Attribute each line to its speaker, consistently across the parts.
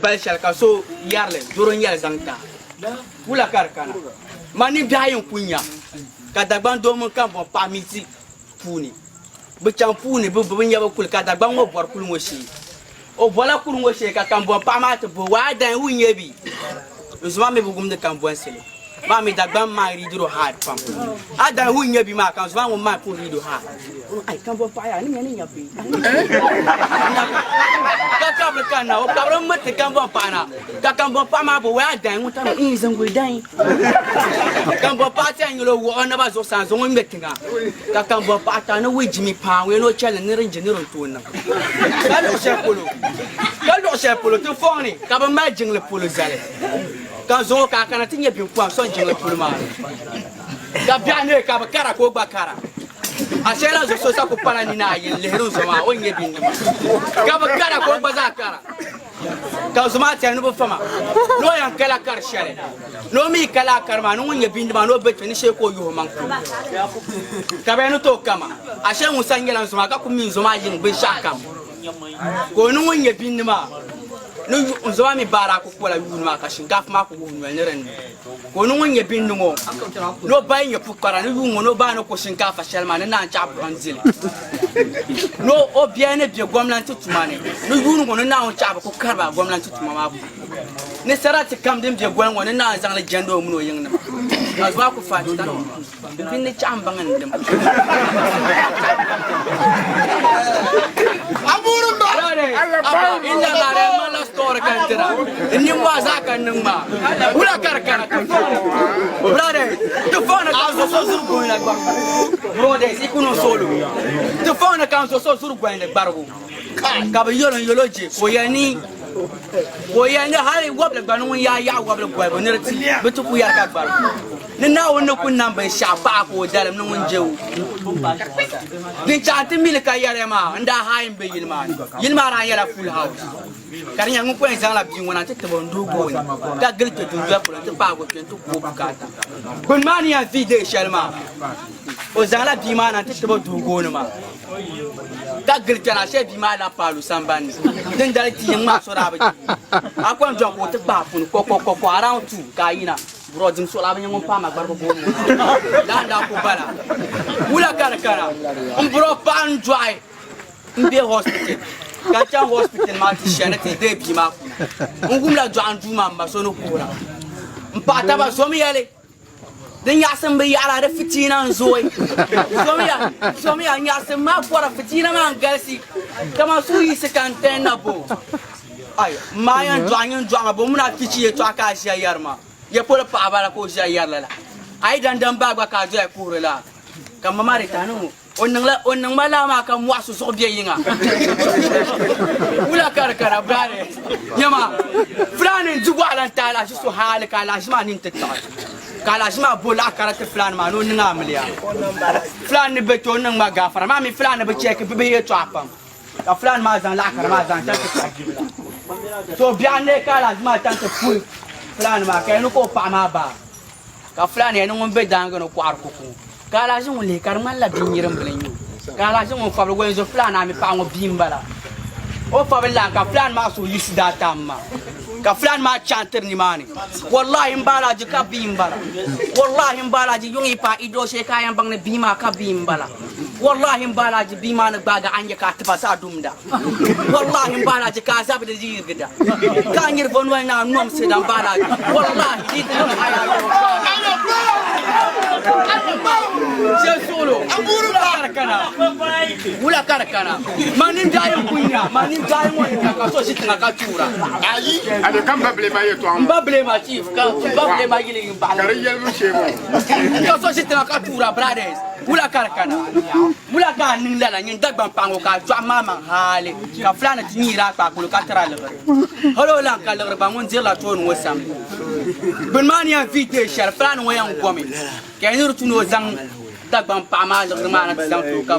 Speaker 1: balshal ka so yarle doron yar zangta wula karkana mani biayin kunya ka dagban do mun kan bon pamiti puni bu chan puni bu nya ba kul ka dagban wo bor kul ngoshi o bola kul ngoshi ka kan bon pamata bo wa dan wunye bi zuma me bugum de kan bon sele ma mi dagban ma ridiro hard pam ada wunye bi ma kan zuma mo ma ko ridiro hard ai kan bon pa ya ni nya bi ka kabla kana o kabla mate kan bon pa na ka kan bon pa ma bo wa dan wuta no in zango dan kan bon pa ta nyolo wo na ba zo san zo ngwe tinga ka kan bon pa ta no we jimi pa we no chele ni rinje ni ron to na ka do she polo to foni ka ba ma jingle polo zale kan zo ka kana tinye bi kwa so jingle polo ma ka bia ne ka ba kara ko ba kara ashela zo so sa ko pana ni na yin lehru zama o nye bi ni ka ba kara ko ba za kara ka zuma ta no ba fama no yan kala kar shale no mi kala kar ma no nye bi ni ma no be ni she ko yo man ko ka ba no to kama ashe mun sangela zuma ka ku min zuma yin be shakam ko no nye bi ni ma no zuma mi bara ko la yu ma ka shingaf ma ko hu ni ren ko no nye bi ni mo no ba yin fu kara no yu no ba no ko shinkafa shelma na cha bronzil no o bien bi gwamnati tumane no yu no na on cha ko karba gwamnati tumama ne sarati kam dim bi gwan wona na zang la jando mu no yin na azwa ku fa ta bin ne cha ambangan dim amuru ba Allah illa ngare mala store kan tira ni wa za kan nin ma wula karkara brother to fona ka so sur go ina gbar brother ikuno solo to fona ka so sur go ina gbargo ka ba yolo je ko yani hali wabla gbanu ya wabla gwa ba ne rati bitu ku yar ka gbar ni na wonna kun nan bai shafa ko dalam nan won jewu din chanti mil ka yare ma nda hayin be yilma ran yara full house karinya ngun ko en sala bi wona tete bon dogo ni ka gelto do ya ko te pa ko to ko bukata kun mani ya vide shalma o zala bi ma na tete bon dogo ni ma ka gelto na she bi ma la palu sambani den dal ti ma so ra ba akwan jo ko te pa fun ko around 2 ka yina bro jim so la ba nyong pa ma gbar ko bo da ko bala wula kara bro pan joy mbe hospital Kacha hospital ma ti shana ti de bi ma ngum la jo andu ma ma so no kura mpata ba so mi yale den ya san be yara da fitina nzoi so mi ya nya san ma fora fitina ma galsi kama su yi sekanten na bo ay ma yan jo bo muna fici e to aka shi yarma ya pole pa bala ko shi yarla ay dan ba ka jo e kurela kama mari tanu onang malama ka mwasu so bia yinga wula kara brare yama flane jugwala tala so hal kala shima nin tata kala shima bola kara te flane ma no ninga amliya flane be to nang ma gafara ma mi flane be check be ye to apam ka flane ma zan la kara ma zan ta ta so bia ne kala shima ta te fu flane ma ka no ko pa ma ba ka flane no be danga no kwar kuku kala jin wole karman la binyiram blenyu kala jin won fablo gwen zo plan ami pa ngo bimbala o fabla ka plan ma so yisda tamma ka plan ma chanter ni mani wallahi mbala ji ka bimbala wallahi mbala ji yungi pa ido she kayan bangne bima ka bimbala wallahi mbala ji bima na baga anya ka tiba sa dumda wallahi mbala ji ka sabe de jirgida ka ngir bonwa na nom se dan mbala ji wallahi di solo wula karakana manin dayin kunya manin dayin wani ka so shi tana ka tura
Speaker 2: ayi ade kan bable ma yeto am
Speaker 1: bable ma chief ka bable ma gili ba
Speaker 2: kariyel mu shemo
Speaker 1: ka so shi tana ka tura brothers wula karakana wula ka nin lala nyin dagban pango ka jwa mama hale ka flana tinira ka kulu ka tara le holo lan ka le ba ngon zela ton wosam ben mania vite shar flana wayan gomi ka ni rutuno zang dagban pama le mana zang to ka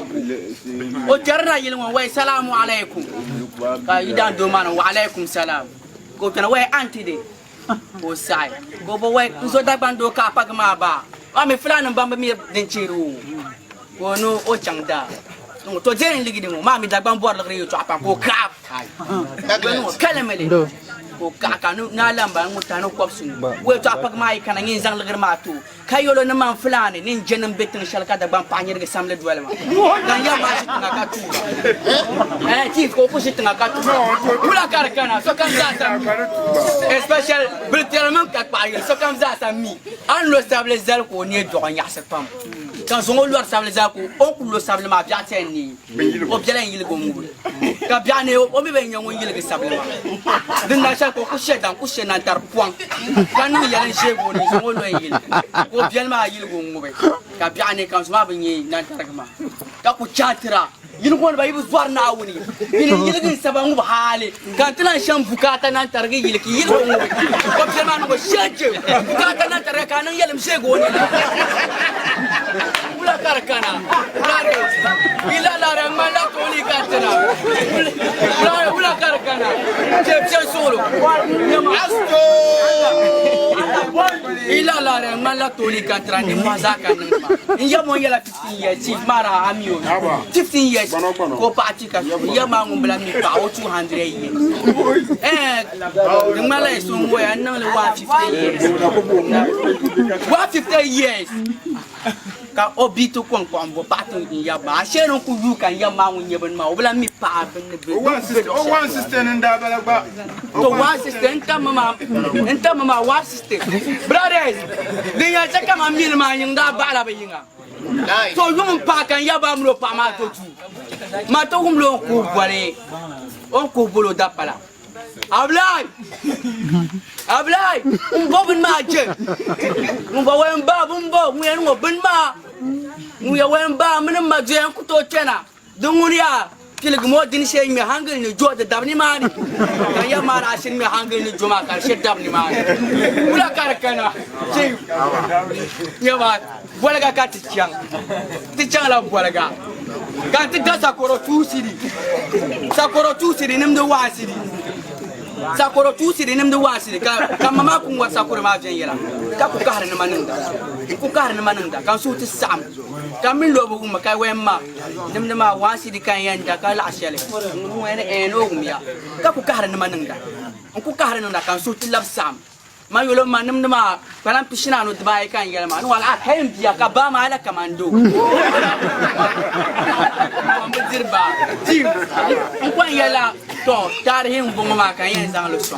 Speaker 1: o jarra yelwa way salamu alaikum ka idan do mana wa alaikum salam ko tana way anti de o sai go bo way so dagban do ka pagma ba o me flana bamba mi den chiru ko no o changda to jen ligi de mo ma mi dagban bor le reyo to apa ko krap kai dagban no kalemele ko ka na lamba mutano kwapsun we to apak mai kana ngin zang lagar matu kayolo na man fulani nin jenan betin shalka da ban panyir ga samle dwelma dan ya ma shi tanga ka tu ti ko ko shi tanga ka tu kula karkana so kan za sa special britalement ka pa so kan za sa mi an lo stable zal ko ni do nya sa pam kan so lo stable zal ko on ko lo stable ma bia ten ni o bia len yil go mu ka bia ne o mi be nyon yil ga stable ma din na sha ko shedan ku shenan tar point kan ni yalan shego ni so lo yil ko bia ma yil go mu be ka bia ne kan so ma be ni nan tar ma ka ku chatira yin ko ba yibu zuwar na wuni yin yilgin saban ba hali kan tana shan bukata nan targe yilki yil ko mu ko bia ma no sheje bukata nan targe kanan yalim shego ni ula karkana lare ila lare mala toli katana ula karkana je solo asto ila lare mala toli katana ni mazaka ni ya mo yala 15 years chief mara amio 15 years ko party ka ya ma ngumbla mi pa o 200 years ni mala so mo ya nan le 150 years 150 years ka obito kon ko ambo pato ya ba sheno ku yu kan ya ma mun yeben ma obla mi pa ben be
Speaker 2: one sister nda bala ba
Speaker 1: to one sister enta mama one sister brothers de ya chaka ma mil ma nyinga ba la ba yinga so yum pa kan ya ba mlo pa ma to tu ma to kum lo ku bole on ku bolo da pala ablay umbo ben ma je umbo wen ba umbo mu yan ngo ben ma mu ya wen ba mun ma je ku to tena dunguria kilig mo din she mi hangal ni jo da dabni ma ni kan ya ma ra shin mi hangal ni jo ma kar she dabni ma ni ula kar kana ji ya ba bolaga ka ti chang la bolaga kan ti da sakoro tu siri nim do wa siri sakoro tu siri nim do wasiri ka mama kun wa sakoro ma jen yela ka ku kahar na manunda kan su ti sam ka min lobo kuma kai wemma nim ma wasiri kan yanda ka la ashele mu ene eno gumya ka ku kahar na manunda kan su ti lab sam ma yolo ma nim ma palan pishina no dubai kan yela ma wala hayem biya ka ba ma ala kamando dirba tim ko yela to tarihin bongo ma kan yen zang lo so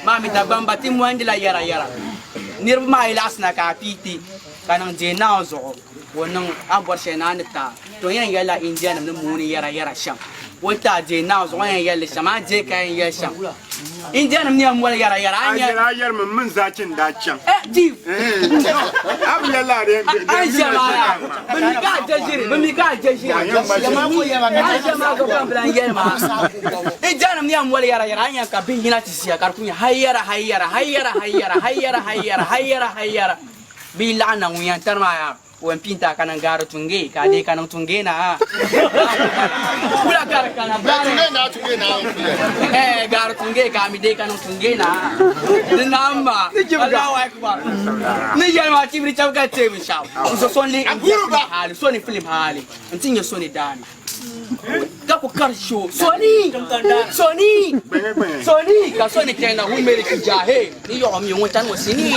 Speaker 1: ma mi da bamba tim wandi la yara nirba ma ila asna ka piti kanang je na zo wonon abor shena nita to yen yela indian nam muni yara sham wata je na zo yen yela shama je kan yen sham indian nam ni am wala yara anya
Speaker 2: yar mun zakin da can
Speaker 1: div
Speaker 2: abla la re
Speaker 1: ai jama bin mi ka jajiri jama ko yama jama ko kan blan yema indian nam ni am wala yara anya ka bin hina tisiya kar kunya hayyara bi la'ana wiyan tarma ya wan pinta kanan garo tunge ka de kanan tunge na kula kar kana tunge na garo tunge ka mi de kanan tunge na dinamba Allahu akbar ni yalma tibri chawka tebi shaw so sonli hali soni film hali ntinyo soni dani ka ku karsho soni ka soni tena humere kijahe ni yo mi wontan wo sini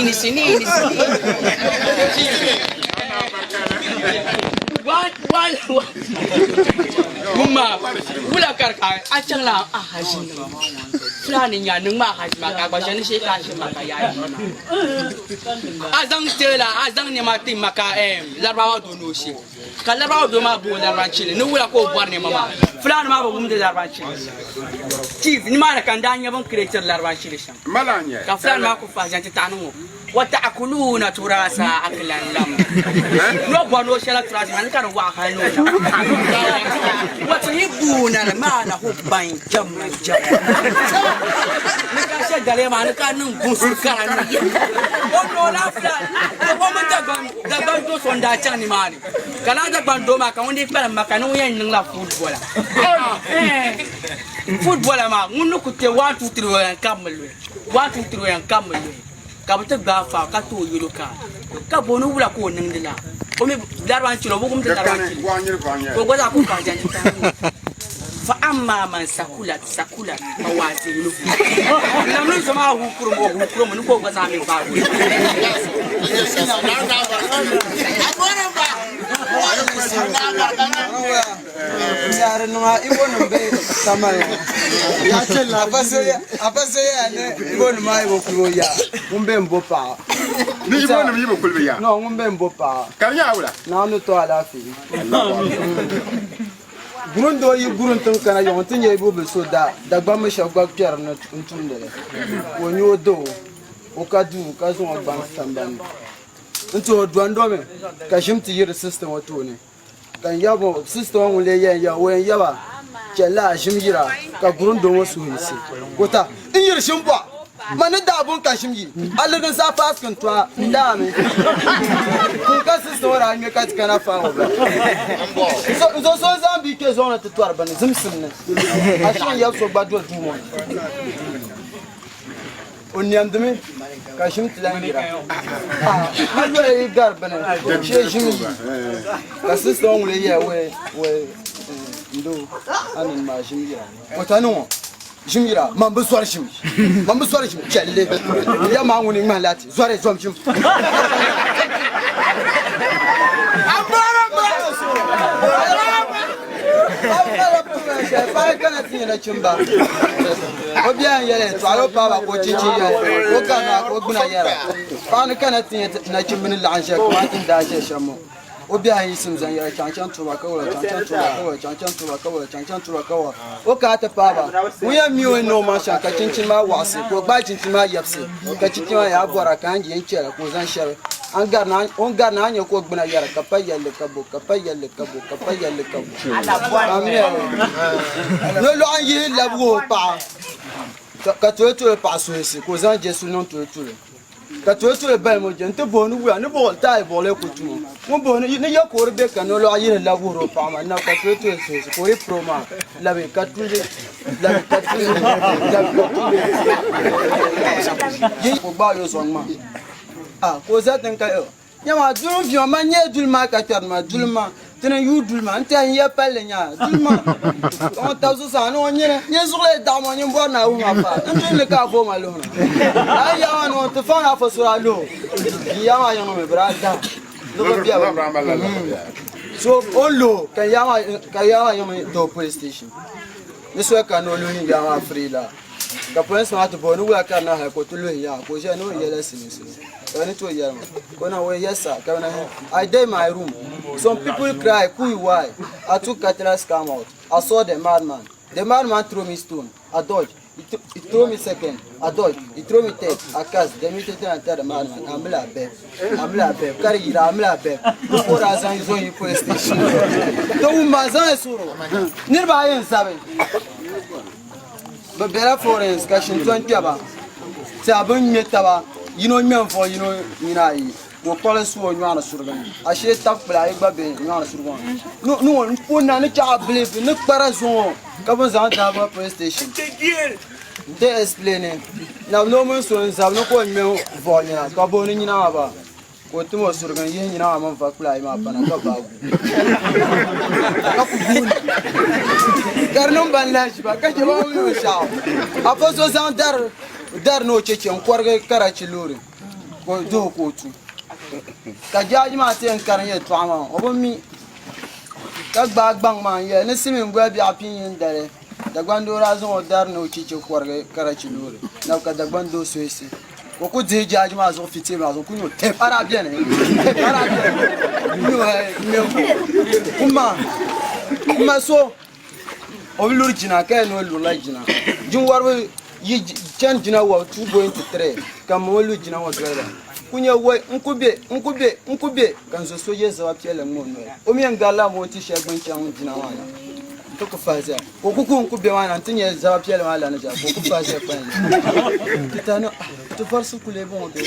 Speaker 1: Mumma, wula karka acang la haji. Fulani nya nung ma haji maka ba jani she ka she maka ya. Azang tela, azang ni mati maka larbawa do no she. Ka larbawa do ma bo larban chile. No wula ko bor ni mama. Fulani ma ba gum de larban chile. Chief ni ma kan danya ban creator larban chile sham.
Speaker 2: Malanya.
Speaker 1: Ka fulani ma ko fa janti tanu. وتأكلون تراثا أكلا لما نبغى شلا تراث من كانوا واقعين وتحبون المال حبا جما نكاسة دليل ما نكانوا بوسر كارنا ونولا فلان وما دبان دو سوندا تاني ماري كلا دبان دو ما كمان دي فلان ما كانوا ينلا فوتبولا ما منو كتير 1 2 3 كامل 1 2 3 كامل kabata gafa ka to yiluka ka bonu wula ko ningdila o me darwan chilo bo gum de darwan chilo ko goza ko ka janji ta فأما من ثقلت موازينه لم نسمع هكرم نكو غزامي باغو
Speaker 3: Gurundo yi guruntum kana yon tinye ibu bisoda dagba me shagwa pier na ntumdele wonyo do okadu kazo ogban tambani nto odwando me ka shimti yir system wato ne kan yabo system won le ya wen yaba kella shimjira ka gurundo wasu hinsi kota in yir shimba mani da abun kashim yi alladin sa faskin tuwa da me kun ka system wara me ka tikana fa wa so zambi ke zona tutuar bane zimsim ne ashan ya so gbadol dumo onyam dumi kashim tilangira allo e gar bane she jimi ka system won le ya we ndo anin ma jimira kotanu Jimira, mambo swar shim challe ya ma nguni malati zware zom shim Fa kana tinya chimba obia yele to alo pa ba ko chichi ya ko kana ko guna yara fa kana tinya na chimbin la'ansha ko matin da she shamo obia yisim zan yara chanchan tuba kawai chanchan tuba kawai o ka ta pa ba wuya miyo no ma sha ka cincin ma wasi ko ba cincin ma yapsi ka cincin ma ya bora kan yin cera ko zan shar on garna anya ko gbuna yara ka payalle kabo no lo an yi labu pa ka to pa so esi ko zan je sunon to ka to ba mo je nte bonu wa ne bo ta bo le ku tu mo bonu ne ya ko be kan lo ayi labu ro pa ma na ka to so ko e proma la be ka tu ye ko ba yo son ma ko za tan ka nyama dulu fi ma nye dulma ka tarma dulma tena yu dulma nta ya pale nya dulma on ta so sa no nye zule da mo nye bo na wu ma fa ntu le ka fo ma lo na ya wa no to fa na fo so alo ya ma yo no me brada do bia so olo ka ya ma yo me do police station ni so ka no lo ni ya ma free la ka police ma to bo no wa ka na ha ko to lo ya ko je no ye la sinisi. I did my room. Some people cry, why? I took Caterers come out. I saw the madman. The madman threw me stone. I dodged. He threw me second. I dodged. He threw me third. I cast. The meeting and tell the madman, I'm la beb. Carry it, I'm la beb. Before I sang his own police station. The woman is so nearby in 7. But better for us, Cashin 20 about. Sabun Metaba. You know me for you know go police wo nyana surgan ashe takbla igba be nyana surgan no ponna ne cha believe ne parazo ka ban za ta ba police station they explain now no man so za no ko me vo nyana ka bo ni nyana ba ko tumo surgan yin nyana man fa kula ma pana ka ba ka ku bun garnon ban lashi ba ka je ba mu sha afa so za dar no cheche nkwarga karachi lori ko do ko tu ka jaji ma ten karanye to ama obomi ka gbang man ye ne simi ngwa bi apin yin dare da gwando razon dar no cheche nkwarga karachi lori na ka da gwando so esi ko ko je jaji ma zo fiti ma zo kunyo te para bien kuma so o lori jina ka no lori jina jun warwe yi chan jina wa 2.3 kama wolu jina wa dwela kunya we nkube kan so ye za piele ngono o mi ngala mo ti shegban chan jina wa to ko faza ko kuku nkube wa nan tinye za piele wa la na ja ko ku faza pa kitano to farsu kule bon de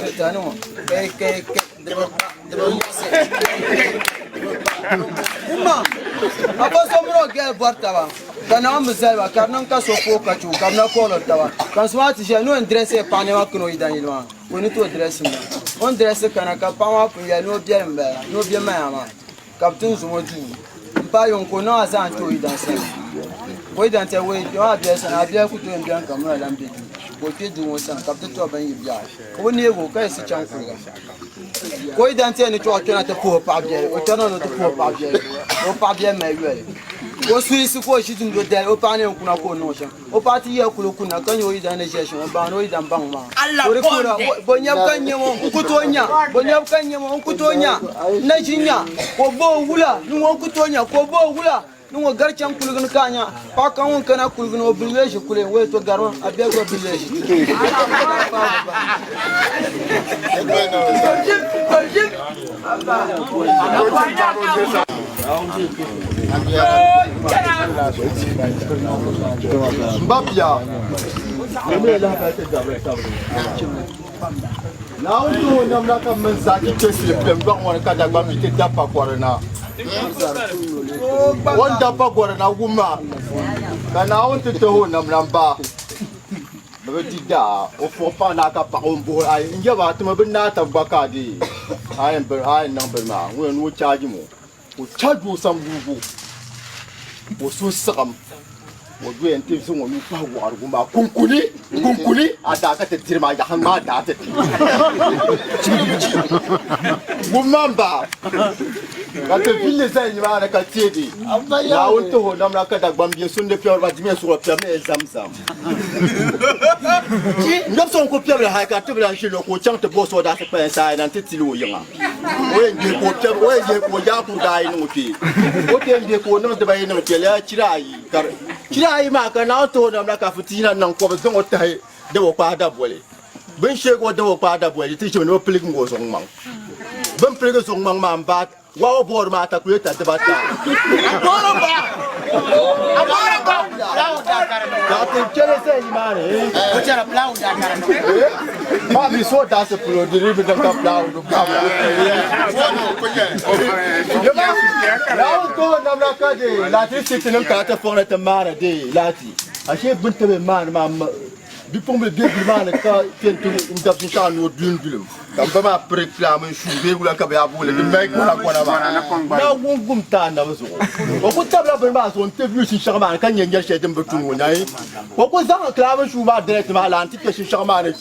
Speaker 3: kitano ke Uma, aposto mro gel bortava. Kana amzelva, karnan ka sofo kachu, kamna kolotava. Kan swati je no ndresse panema kuno idanilwa. Woni to dresse mo. On dresse kana ka pama pu ya no biemba, no biema ma. Kaptun zumoju. pa yon ko no asa anto idanse ko idanse we yo abia sana abia kuto mbia kamera lambe ko ke du won san kapte to ban yibia ko ne go kai si chan kuga ko idanse ni to na te ko pa bia o to no te ko pa bia o pa bia me yele ko suisi ko shi tun do dai o pa ne kuna ko no shan o pa ti ye kulo kuna kan yo idan je shi o ba no idan ban ma o ko bo nyab kan nyemo kutonya bo nyab kan nyemo kutonya na jinya ko bo wula ni won kutonya ko bo wula ni won garchan kulgun kanya pa kan won kana kulgun o bilwe shi kule we to garon abe go bilwe shi
Speaker 4: Mbapia. Now you know na ka mensaki kesi pem ba wona ka da ba mi te da pa kwarana. Won da pa kwarana guma. Kana on te to na mlamba. Ba ti da o fo pa na ka pa on bo ai nje ba to ma na ta ba ka di. Ai number ma won wo charge mo. O charge wo sam bubu. O so sakam. O do ente so mo pa wa guma kunkuni ada ka te tirma ya ma da te. Gumamba. Ka te ville sai ni ma ka tiedi. Ya on to ho na ma ka da gbambie so nde pior ba dimi so pia me zamzam. Ngam so ko pia ha ka te bla shi lo ko chang te bo so da se pa sai nan te tilo yinga. O nge ko pia o nge ko ja ku dai no ki. O te nge ko no te ba yin no ke la chirai kar chirai ma ka na to na ma ka fitina nan ko ba zon o tai de wo pa da bole. Ben she ko de wo pa da bole ti no plik ngo so mang. Ben plik so mang ma ba wa bor ma ta ku ta de ba ta. Ya te chere se ni mare. O chere plau da karano. Ma mi so da se pro di ribe da plau do ka. Ya ko na mra ka de la ti se tin ka ta fora ta mare de lati. Ashe bunte be man ma bi pombe be bi man ka tentu ndab sin ta no dun dulum. Ka ba ma preclame shu be wula ka be abule de mai ko na ko na ba. Na gum ta na ba so. O ko tabla be ba so nte vu sin charma kan nyen gel shedem be tunu nyai. O ko za clame shu ba directement la anti ke sin charma ne.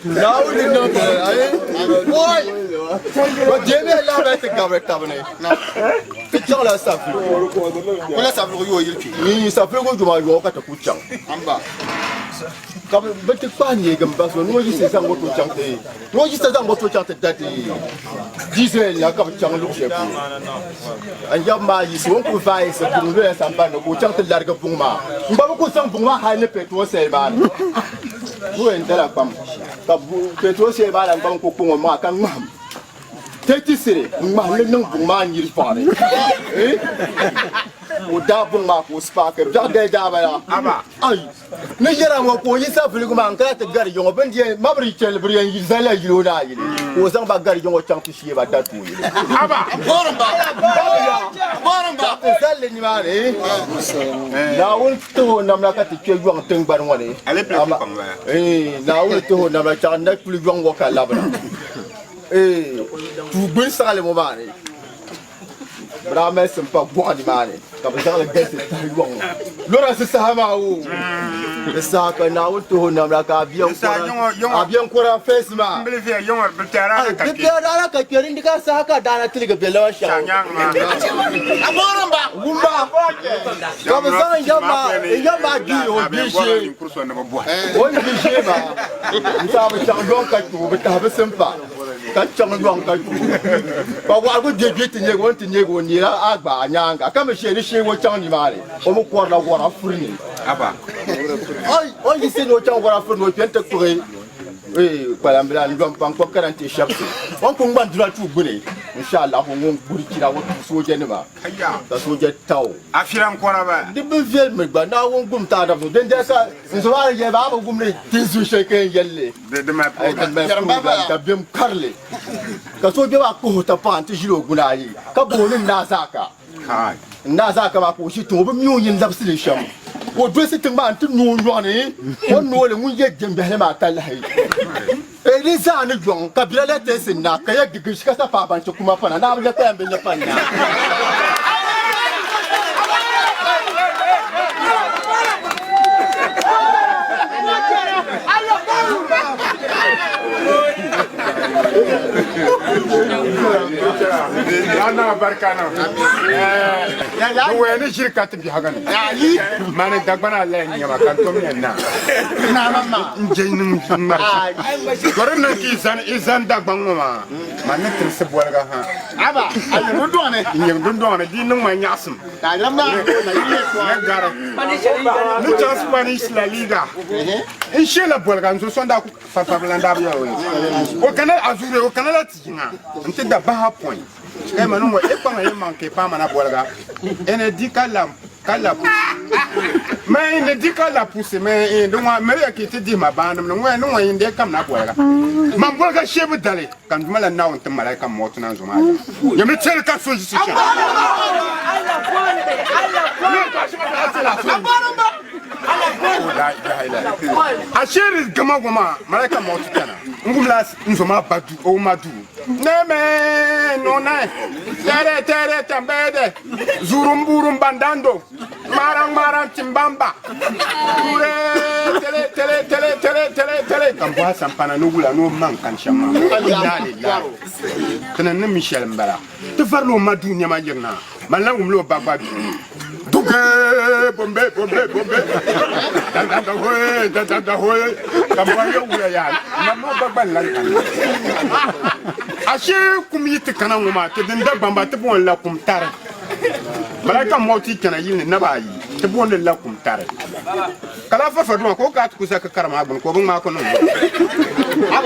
Speaker 4: Now we know that. Boy, but Jamie la va te gavre tabane. Pitchon la sa. Wala sa vlo yo yirki. Ni sa vlo go juma yo ka ta kuchang. Amba. Kam bete pani gam baso no yi se sang go to chang te. No yi se sang go to chang te dati. Diesel la ka chang lu che. An ya ma yi so ko fa yi se ku le sa ba no ko chang te larga pungma. Mba ko sang pungma ha ne petro se ba. Vous êtes là comme ça. Petro se ba la bam ko ko ma kan mam. Teti sere, ma le non bu ma nyir fare. O da bu ma ko spark, da da ba la. Aba. Ai. Ne jera mo ko yi sa fili ko ma ka ta gar yo ben die ma bri tel bri yi zala yi lo da yi. Ko sang ba gar yo chang ti shi ba da tu yi. Aba. Boramba. Boramba. Zale ni ma re. Na won to na ma ka ti ke yo teng ba ngole. Ale pla ko ma. Na won to na ma cha na pli yo wo ka la ba. Tu bin sale mo ba ni. Bra me sem pa bo ni ma ni. Ka ba sale gese ta yo. Lora se sa ma o. Sa ka na o to na ma ka bien ko. Bien ko ra face ma. Mbele fi yo ma be tara ka. Be tara ka ke rin ka sa ka dana tili ga belo sha. Amora ba. Gumba. Ka ba sale yo ma gi o bi she. O bi she ba. Nta ba chang don ka tu ba ta ba sem pa. Ka chang don ka tu. Ba wa go de bi tinye go tinye go ni la agba anyanga. Ka me she ni she wo chang ni mare. O mo ko na wo na furi. Aba. Oi, yi se no chang wo na furi no pente ko para mbela ndom pan ko 40 chaque. On ko ngban dura tu bune. Inshallah ko ngon buri kira wo soje ne ba. Aya. Ta soje taw. Afiram ko na ba. Di be vel me ba na won gum ta da den de sa so wa ye ba ba gum ne tisu sheke yelle. De ma ka bim karle. Ka soje wa ko ta pan ti jiro guna yi. Ka bo ne na saka. Kai. Na saka ma ko shi to be mi yin zabsi sham. wo do se tin ba antu nu nyone wonno le mun ye gembe he ma talla hay Elisa ni jon kabila le te sinna kaya gigishika sa pa ban kuma pana na le pa mbe pana
Speaker 2: Ana barkana. Wewe ni shirika tibi hagani. Mane dagbana le nyama kanto mena.
Speaker 4: na mama
Speaker 2: Njeni ngma. Korona ki izan dagbanga ma. Mane trese bolga ha.
Speaker 4: aba ayi ndone
Speaker 2: Nyem dundone di nung ma nyasum.
Speaker 4: na lamna na yile ko
Speaker 2: Ngara. Ni chas Spanish La Liga. Inshallah bolga nzo sonda ku fafablanda biya we. O kana azure o kana la tinga. Nti da ba point. E manu mo e pa ma e manke pa mana bolga. Ene di kala mais ne dit que la pousse mais donc mère qui te dit ma bande non non inde kam na bolga. Man bolga chebe dale kan duma la na on te malaika moto na zuma. Ya me tel ka so jisi cha. Asheri gama gama malaika moto kana. Ngumla nzoma badu o madu. Neme nona tere tambede zurumburum bandando marang timbamba tele kambwa sampana nugula no man kan shama kana ne Michel Mbala te farlo madu nyama jerna malangum lo babadu duge bombe da hoye kambwa yo wula ya mama babal lan Ashe kumiti kana ngoma te dinda bamba te bon la kum tare malaka moti kana yini nabayi te bon la kum tare kala fa fa ko ka ku saka karama gun ko ma ko non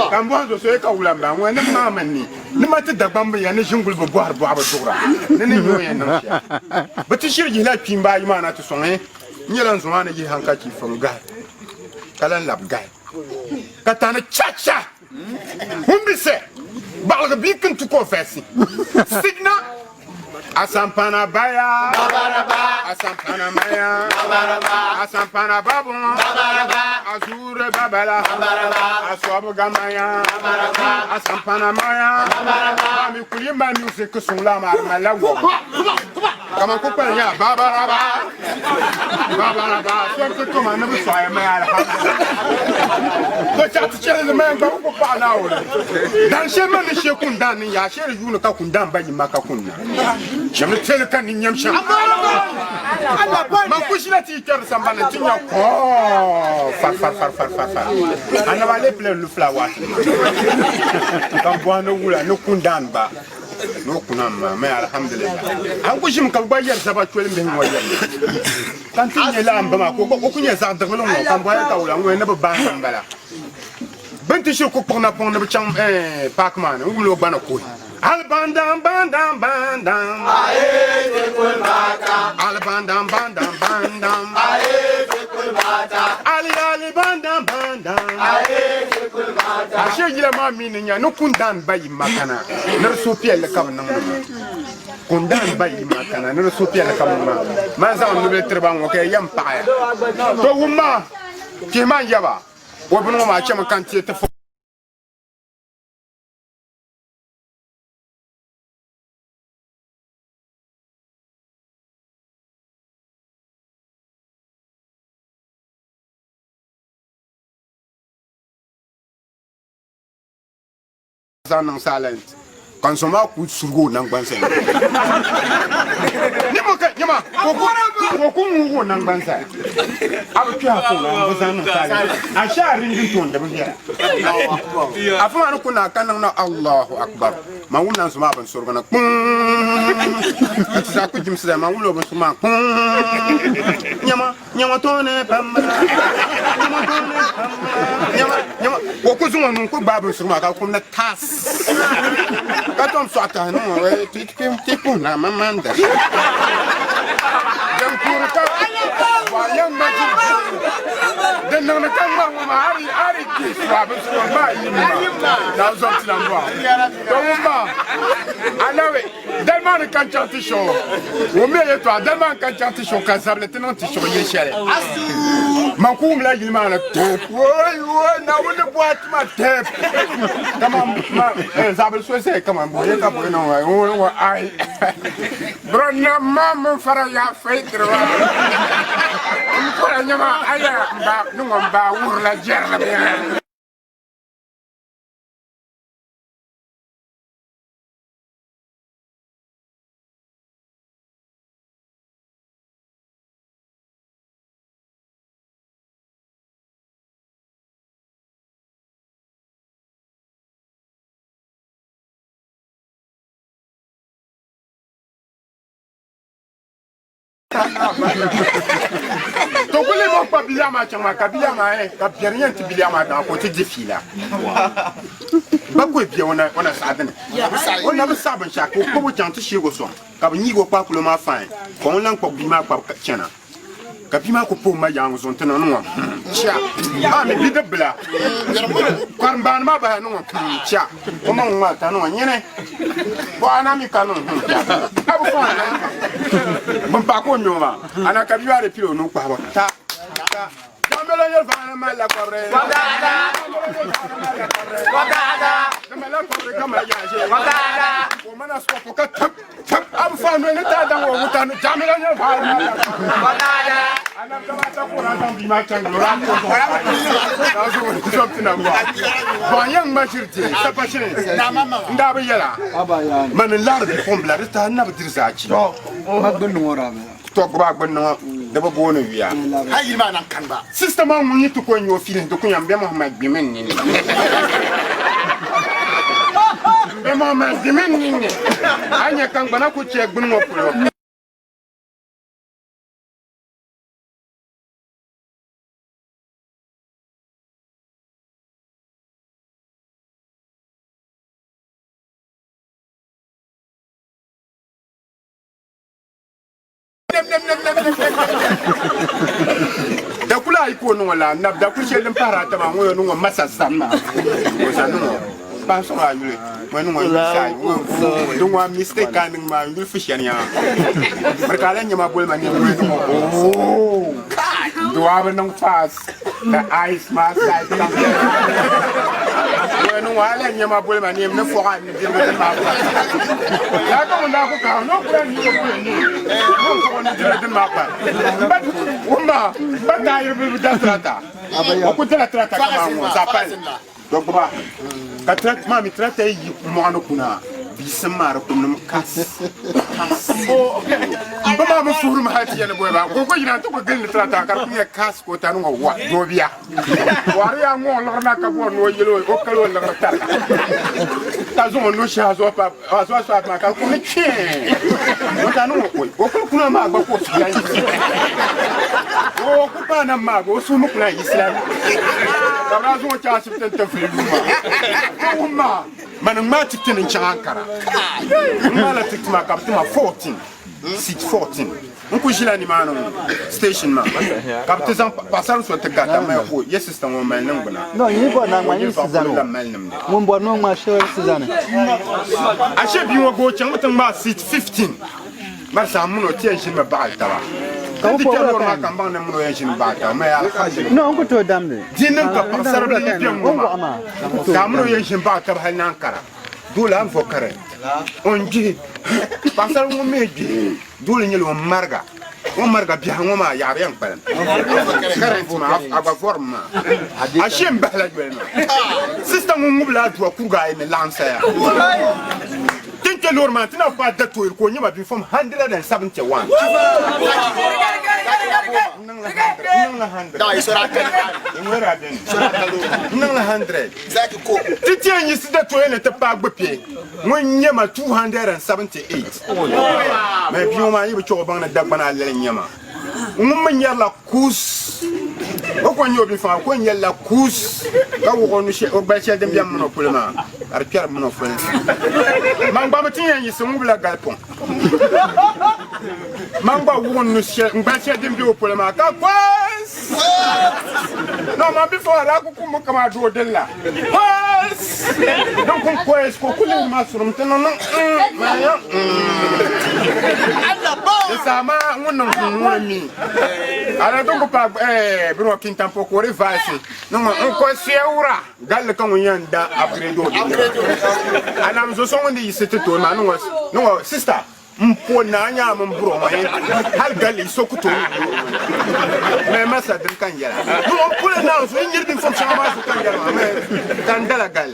Speaker 2: kan bon so e ka ulamba ngene ma manni ni mate da bamba ya ne jingul bo boar bo aba dura ne ne yo ya nan sha bati shirji la kimba imana to songe nyelan zo ana yi hanka ki fonga kala lab gai katana chacha humbise Balga bikin to confess. Signa Asampana Baya, Asampana Maya, Asampana Babu, Azure Babala, Aswabagamaya, Asampana Maya, Mikulimba music Sulama, Malago. Come on, Kupaya, Babaraba, something come on, never saw a man. But that's the man go now. Dan Sheman is Shekundan, Yasher, you look up and down by Makakuna. Jamais telekan in Yamsha. Makushina teacher, somebody. Oh, far. I never let play the flower. Kambuano Wula, no Kundanba. No Kunama, may Alhamdulillah. I wish him come by years about 12 million. Continue Lamba, Okunya Zandagon, Kambuaka, we never ban Bella. Bentishu Kupona Pon the Cham Parkman, who will Banako. Albandam, bandam, Albandam, bandam, Ali, bandam, I share your mammy, no kundan by Makana, no Sophia the Covenant. Kundan by Makana, no Sophia the Covenant. Mazan, the Veteran, okay, Empire. So, Uma, Kiman Yava, what no much I can't see the Zanang silent. Consoma could surgo Nangbansen. Yama, Wokum Nangbansen. I will try to I shall ring you to them here. Afanakuna Kanana Allahu Akbar. Maunas Maban Sorgana. Saku Jim Sam, I will over Suma. Yamatone, Yama, Wokuzuma, Babu Sumaka from the task. Katom Sata, no, Tipuna, Mamanda. Young Puraka, young Den no na kan ma ari ki swab so ma yimma na zo tinamba to ma alawe den man kan chanti show o me ye to den man kan chanti show kan sable tenan ti show ye shele man kum la yimma na tep woy na wona boat ma tep kama ma sable so se kama boye ka boye no wa ai bro na mam fara ya faitro Kora nyama aya mba nungo mba urla jerla bia. Donc les mots pas bien ma chama kabia ma ka bien ti bilia ma da ko ti defila ba ko bien on a sadene on a ba ban sha ko ko chanti shi go so ka ni go pa kulo ma fa ko on lan ko bi ma pa chana ka bi ma ko po ma yang zo tana no cha ah me bi de bla kwan ban ma ba no cha o ma ma ta no nyene bo ana mi ka no abu ko ana bon pa ko nyoma ana ka bi are pilo no pa ba ta jamelo yel fa ma la cobre wadada jamelo cobre kama ya je wadada o mana sko ko tap abu fa no ne ta da wo mutanu jamelo yel fa wadada ana kama ta ko na tan bi ma kan lora ko so so tina ngwa bon yang ma jirti sa pa shine nda ba yela man lar bi kombla ta na ba dirza ci
Speaker 3: ma gunnu wora me
Speaker 2: to ba gbanna da ba bono wiya
Speaker 4: hayi ma nan kan ba
Speaker 2: system am ni to ko nyo filin to ko yam be Muhammad bi men ni be Muhammad bi men ni anya kan bana ko che gbun mo pulo da kula iko no la na da ku shedin para ta ma ngoyo no masa sanna o sanu ba so la yule mo no sai do wa mistake kan ma yul fishan ya marka la nyama bol ma ni oh do wa ba no fast the ice ma sai ta no wa la nyama bol ma ni ne fo ga ni dir ma ya ko nda ko ka no ko ni ko ni ko ni dir ma pa ba umma ba ta yi da trata ko ta trata kama mo zapal donc ba ka trata ma mi trata yi mo ano kuna bisamara kunum kas ba ma mo furu ma hati yana boy ba ko yina to ko gel trata kar ku ya kas ko tanu wa do biya wari ya ngo lo na ka bo no yelo o kalo la tar ta zo no sha zo pa zo ma ka ku ni che o tanu ko kuna ma ba ko ya o ku pa na ma go su mu kuna islam ka ra zo cha su tan ta fi ma man ma tikin in chankara mala tikma kaptuma 14 sit 14 nku jila ni mano station ma kaptizan pasal so te gata ma ko yes system mo mal nan bana
Speaker 3: no ni bo na ngani sizano mon bo no ma show sizano
Speaker 2: a she bi wo go chan mutan ma sit 15 mar sa muno tie shi ma ba ta ba kan ti ko ma kan ban na muno yen shi ba ta ma ya
Speaker 3: no nko to damne
Speaker 2: dinin ka pasal bi bi mo ma ka muno yen shi ba ta ba nan kara dole an fo kare on ji pasal mo meji dole nyelo marga bi hango ma ya bien palen kare ma agba forma a shem bala gwena system mo ngubla to ku ga me lancer ya tinke lorma tina pa da to ko nyima bi from 171 nang la 100
Speaker 4: da isora kan
Speaker 2: ngora ben nang la 100
Speaker 4: zaki ko
Speaker 2: titia nyi sida to ene te pa gbepie nyema 278 mais bi o ma yibe cho bang na dagbana le nyema ngum nyala kus o ko nyobi fa ko nyala kus ka wo no she o ba she dem biam no problema Arpiar mon enfant. Mangbatin yi sumu la galpon. Mangba won no share, ngbache dem bi opolema ka kwes. No ma before la ku kuma kama do della. Kwes. Donc on kwes ko kule ma surum tan non. Ça ma on mi. Ala donc pa bro kintan poko revase. Non on ko seura gal kan yanda upgrade. Anam zo so ndi sete to ma no sister mpo na anya am bro ma hal gal so kuto me masa den kan yara no pule na so ngir din fo chama so kan yara me kan dala gal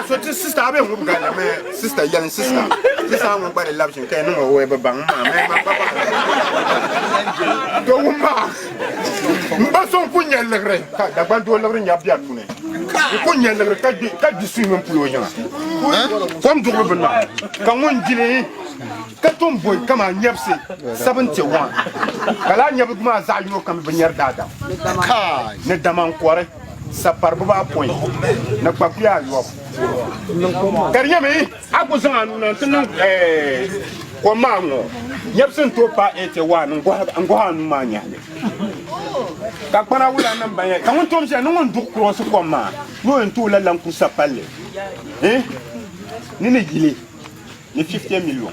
Speaker 2: so sister abe mu gal me sister yan sister mo bare labshin kai no we ba bang ma me ma papa to ma mba so kunya legre ka da ban do legre nya bia tune kunya legre ka di su men pulo nya fam do ben ma kan won jile ka tom boy kama nyepse 71 kala nyabu kuma za yo kam be nyer dada kai ne daman kware sa parba point na kwakuya yo kariya me akuzan anu na tunu ko mango nyepse to pa 81 ngo anu manya ka kpana wula nan banye ka won tom je no won duk cross ko ma yo en to la lan ku sapalle ni ne gile ni 50 millions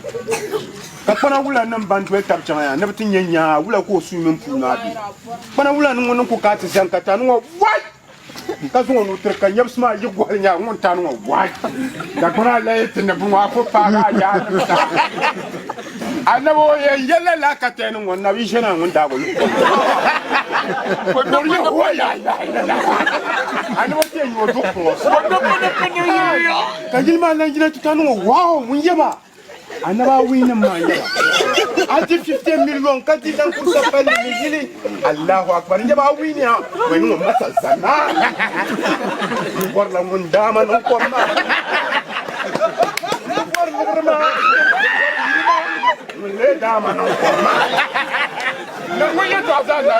Speaker 2: ka kpana wula nan ban to tab chama na bitin nyanya wula ko su men pu na bi kpana wula nan won ko ka ti san ka ta no what ka so no ter ka nyam sma yi gol nya won ta no what ka kpana la et ne bu ma ko pa ga ya anabo ye yella la ka te no na wi jena won da go ko do yo wa ya anabo te yo do ko ka jilma lan jina tutanu wow mun yeba anaba wina manya ati 50 millions kati dan ko sapali gili Allahu akbar yeba wina we no masa zana warla mun dama no ko ma le dama no ko ma na ko ye to za na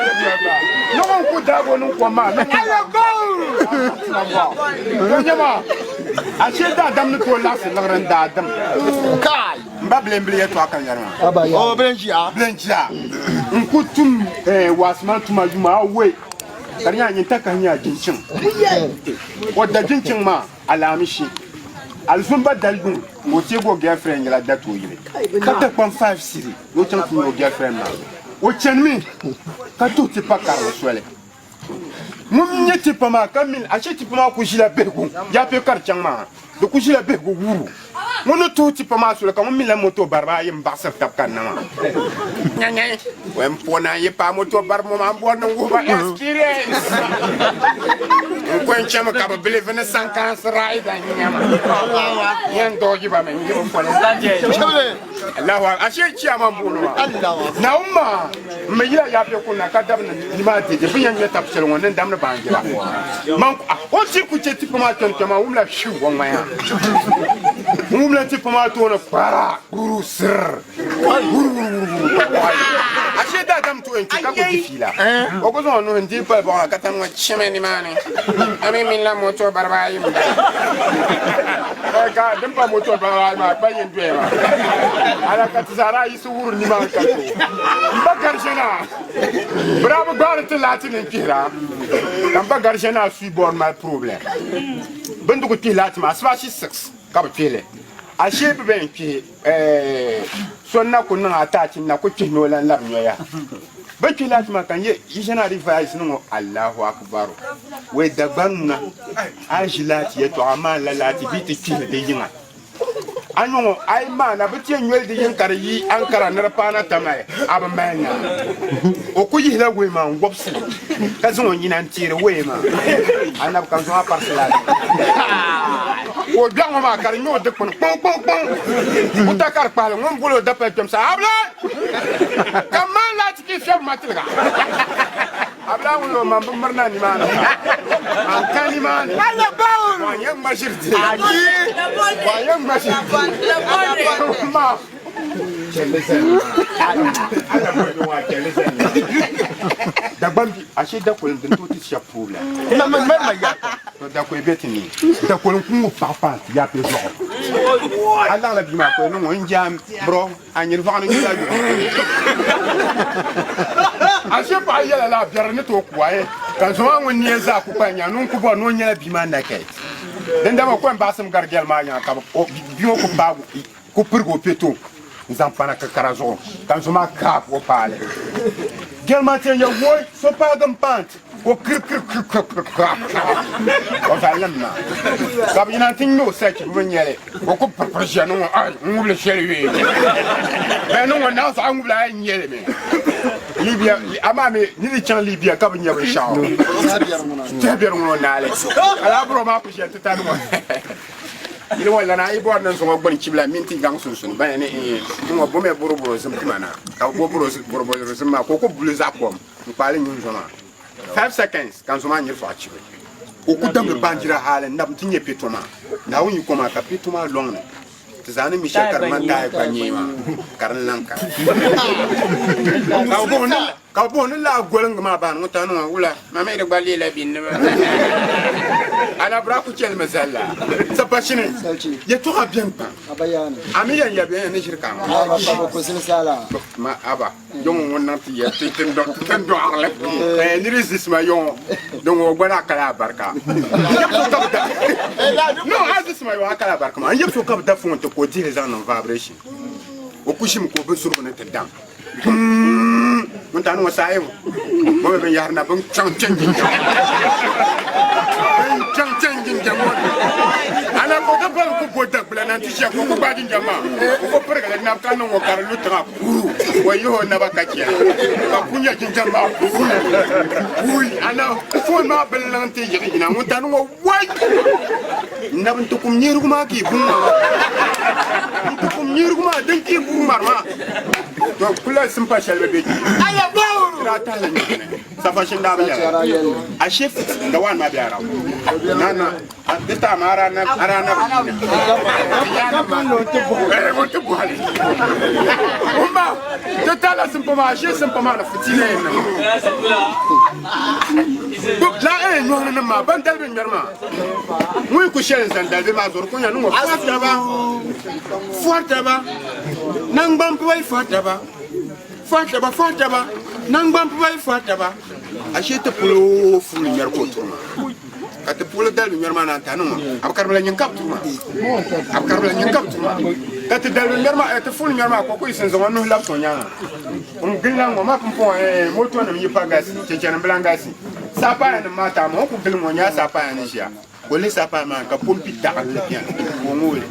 Speaker 2: no ko dago no ko ma ala go nyama asheda dam no to last lagran da dam kai mba blemble to akan yarma oh blenjia nkutum wasman tuma juma we kariya yin takanya jincin wadda jincin ma alamishi alfumba dalgun mo tego girlfriend la dato yile kata kwa 5 siri wo chan fu yo girlfriend ma wo chan mi ka to ti pa karo swele mun nyeti pa ma kamil acheti pa ma ku jila begu ya pe kar chang ma do ku jila begu wuru mon to ti pa ma swele ka mun mi la moto barba yim ba sa tap kan na ma nyanye wem pona ye pa moto bar mo ma bon ngo ba experience ko en chama ka ba believe na sankans ride nyama yan dogi ba men ngi ko la Allahu ashe chama mbuno na umma me ya pe ko na ka dabna ni ma te je biyan ya tapsel wonen damna bangira man ko ti ku ti pa ma ton kama umla shu won maya umla ti pa ma to na para guru sir ashe da dam to en ka ko ti fila o ko zo no ndi pa ba ka tan wa cheme ni mani ami min la moto barba yi ka dem pa moto barba ma ba yin duwe ma ala ka tsara yi su wuru ni ma ka to bakar jena bravo garante latine kira kan bakar jena sui bon mal problème bendu ko ti latima asfashi 6 ka ba tele ashe be ben ki sonna ko na atati na ko kino lan lab nyoya ba ki latima kan ye jena rivais no Allahu akbar we dagbanna ajilati yeto amala lati biti kile de yinga anyo ay mana biti nywel de yin kar yi ankara nar pana tamay aba manya o ku yi la we ma ngopsi ka zo nyina ntire we ma anab kan so aparsela o biango ma kar nyo de pon pon utakar pal ngom bulo da pa tom sa abla kamal la ti fi matilga abla ulo ma marna ni mana an kaliman ala baul wa yang mashirti wa yang mashirti ma chelesen ala mo wa chelesen da bambi ashe da ko ndin to ti sha pula ma ya da ko betini da ko ku papa ya pe zo ala la bi ma ko no njam bro anyi va no ya ju a se pa ya la biara ne to kwa e kan so an woni eza ku pa nya no ku bo no nya bi ma na kai den da ma ko ba sam gargel ma nya ka bi o ku ba ku purgo peto zampana ka karazo kan so ma ka ko pale gel ma te ya wo so pa gam pant o kir o valemma kab ina tin no sa ki mun yele o ko projet no ai ngule sheli be no na sa ngule ai nyele me libya ama me ni chan libya kab nyabe shaw tabiar mo na le ala bro ma ko jete tan mo il wala na ibo nan so ngbon kibla minti gang sunsun ba ne ngo bo me boro zum timana ka bo boro zum ma ko bluza kom mpale nyun zona 5 seconds kan so ma nyir fa chibe o ku dam banjira halen nam tinye petoma na woni koma ka petoma long ne tizani mi shakar man dai kwa nyima karan lanka ka bo ne la golong ma ban ngutano wula ma me de gbali la bin ala bra ku chel masalla sa pachine ye to bien pas
Speaker 3: abayana
Speaker 2: ami ya bien ne shirka
Speaker 3: aba ko sin sala
Speaker 2: ma aba don wonna ti ya ti tin do arle ni resist ma yon don o gbara kala barka no azis ma yo kala barka ma yep so kap da fon to ko di les en vibration o kushim ko be sur ne te dam mun tanu wasaye mo be yarna bang chang ana ko da bal ko bodak bla nan ti ko ba din jama ko perga na kan no kar lu tra puru wa yo na ba kakia ka kunya jin jama uy ana fo ma bel nan ti yiri na mun tanu wa na bin to kum nyiru ma ki bun to kum nyiru ma dan ki bun marma to kula sun fa shalbe be aya ba ra ta la ni sa fa shin da ba ya a chef da wan ma biara nana desta arana te buhali umma totala simplement na futile la no na ma ban dalbe merma muy ku shelen san dalbe ma zor kunya no forta ba nang bam pai forta ba nang bam pai forta ba achete pulo fulu mer ko tourna kate pulo dal mer mana tanu ab karbala nyen kap tourna kate dal mer ma te fulu mer ma ko ko isen zo no lap to nyana gilla ngo ma pon moto na mi pagas chechana blangasi sapa na mata mo ko gilla mo nya sapa na sia wole sapa ma ka pompi ta ka bien mo ngole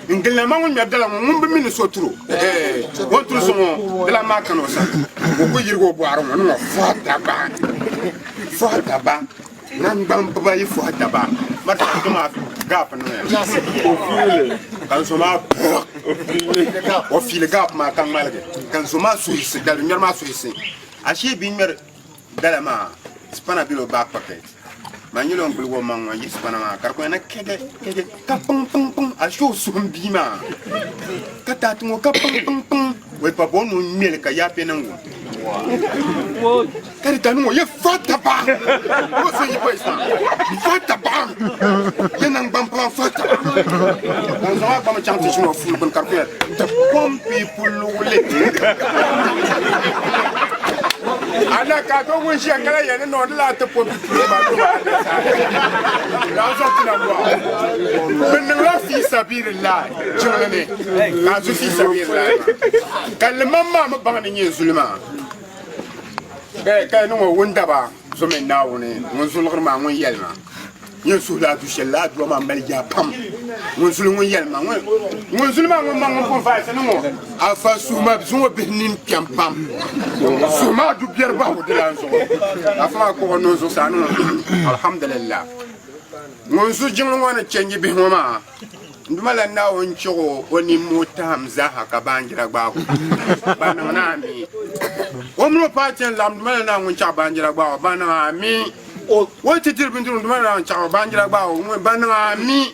Speaker 2: ngilla ma ngun yadala mo ngum bi min sotro wotru so mo de la makano sa ko yirgo bo aro no fata ba nan bam ba yi fata ba mata ko ma gap no ya kan so ma o file gap ma kan malge kan so ma suisse dal nyer ma suisse ashi bi nyer dala ma spana bilo back pocket manyilo ngul wo mangwa yi spana ma kar ko na kege ka pung a show sum bi ma ka ta tu ka pung we pa bonu mele ka ya pe nangu kari tanu ye fata ba wo se yi pesa fata ba ye nang bam pa fata on zo ba ma chanti chino ful bon kar ko ta pom people le ana ka to won shi kala yana no la ta po ba to la so tina bo ben la fi sabilillah jone ka su fi sabilillah kal mamma ma ba ni zulma ka no wonda ba so men na woni mon zulgur ma mon yelma yen sula du shella do ma mel ja pam mon zulu mon yelma mon zulma mon ma mon fa sa no afa suma zo be nin piam pam suma du bier ba de la zo afa ko no zo sa no alhamdulillah mon zu jinglo wana chenji be homa ndumala na won chiro oni mota hamza haka banjira gba ko banana mi omro paten lam ndumala na won cha banjira gba banana mi o ti dir bindu ndumala na cha banjira gba o banana mi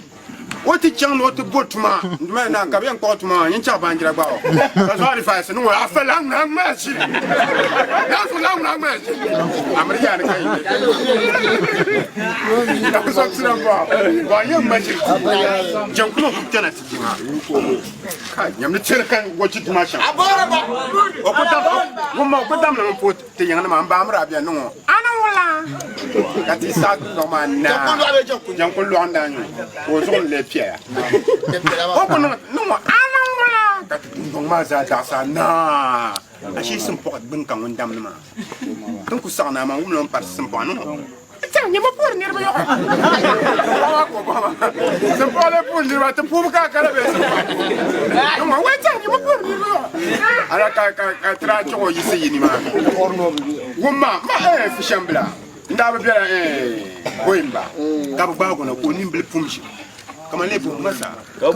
Speaker 2: What is young not to boat man? Man, I'm going to man in Chaban. That's what if I say, no, I fell long mercy. That's a long mercy. I'm a young guy. That's what's about. Why you magic? Jump up, Kenneth. I'm the children watch it much. I bought them put the young man Bamra. No, that is sad. No man now. Jump on London was only Pierre. Open no, I don't know. And she's some pot bunkum and damn man. Don't sound a woman part some pano. Tell you, poor near me. Some father put you at the poor car. No, wait, tell you, poor near me. I try to you see any man. Woman, my Shambla. Never be a Wimba. Gabagon of Nimble Punch. Come on, Massa. No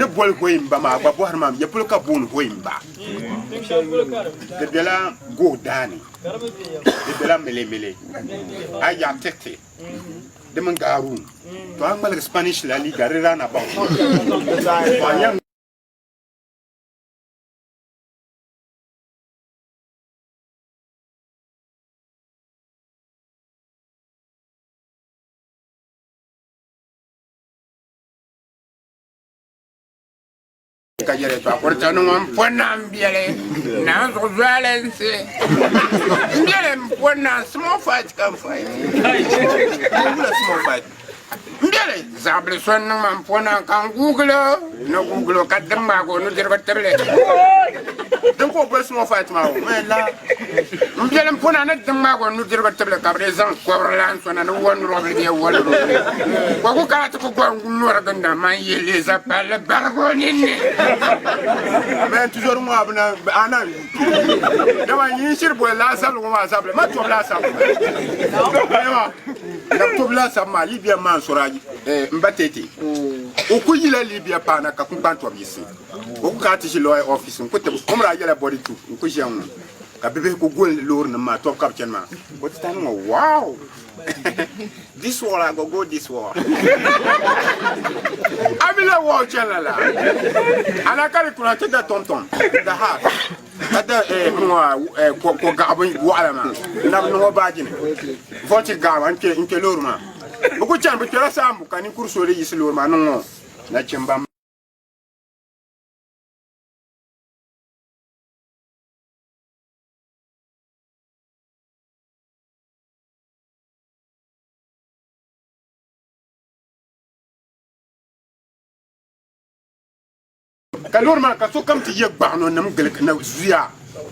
Speaker 2: boy Wimba, but Warman, you pull up on Wimba. The Bella go Danny. The Bella Mele. I am Tete. The Mangaroon. To Angle Spanish La Liga ran about. Cayere to aporta no buena ambiere na so violence ambiere buena small fight can fight small fight ambiere zable son no man buena kan google no google ka demba go no dirba terle dem ko be small fight ma o la ambiere buena na demba go no dirba terle ka prezan ko lan so na no won robe dia wala ko ko ka to ko no raganda man yele za pale bargo ni mais toujours moi ana dama yin shir boy la sal ko ma sable ma to la sable na to la sable ma libia man soraji mbatete o ku yila libia pa na ka kun to bisi o ka ti lawyer office ko te ko mra yela body tu ko jam ka bebe ko gol lor na ma top captain ma ko tan mo wow this wall I go this wall. I will watch la. And I carry kuna take tonton. The heart. Ada ko gabon wala ma. Na no baji ne. Voti gawa nke lorma. Buku chan bu kera sambu kan kurso re yisi lorma no. Na chemba kalorma ka so kam ti yek ba no nam gel na zuya